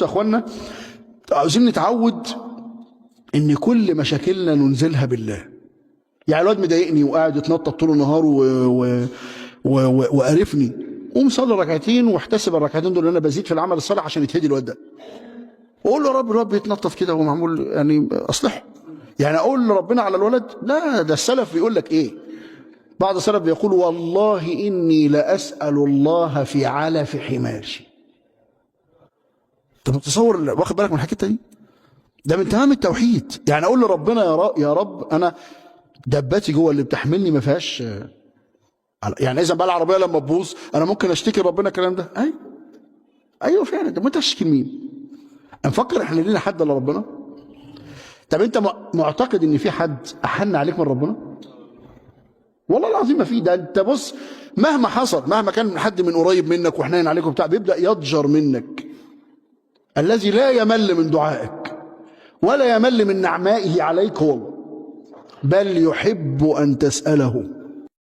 بص يا اخوانا، عاوزين نتعود ان كل مشاكلنا ننزلها بالله. يعني الواد مضايقني وقاعد يتنطط طول النهار وقرفني، قوم صلي ركعتين واحتسب الركعتين دول ان انا بزيد في العمل الصالح عشان يتهدي الواد ده. واقول له يا رب، الواد بيتنطط كده وهو معمول يعني اصلحه. يعني اقول لربنا على الولد؟ لا، ده السلف بيقول لك ايه؟ بعض السلف بيقول والله اني لاسال الله في علف حماري. انت متصور واخد بالك من الحكايه دي؟ ده من تمام التوحيد. يعني اقول لربنا يا رب انا دباتي جوه اللي بتحملني ما فيهاش، يعني اذا بقى العربيه لما تبوظ انا ممكن اشتكي ربنا الكلام ده؟ ايوه ايوه فعلا. طب ما انت هتشتكي لمين؟ نفكر احنا لينا حد الا ربنا؟ طب انت معتقد ان في حد احن عليك من ربنا؟ والله العظيم ما في. ده انت بص، مهما حصل، مهما كان حد من قريب منك وحنين عليك وبتاع، بيبدا يضجر منك. الذي لا يمل من دعائك ولا يمل من نعمائه عليك هو، بل يحب ان تساله.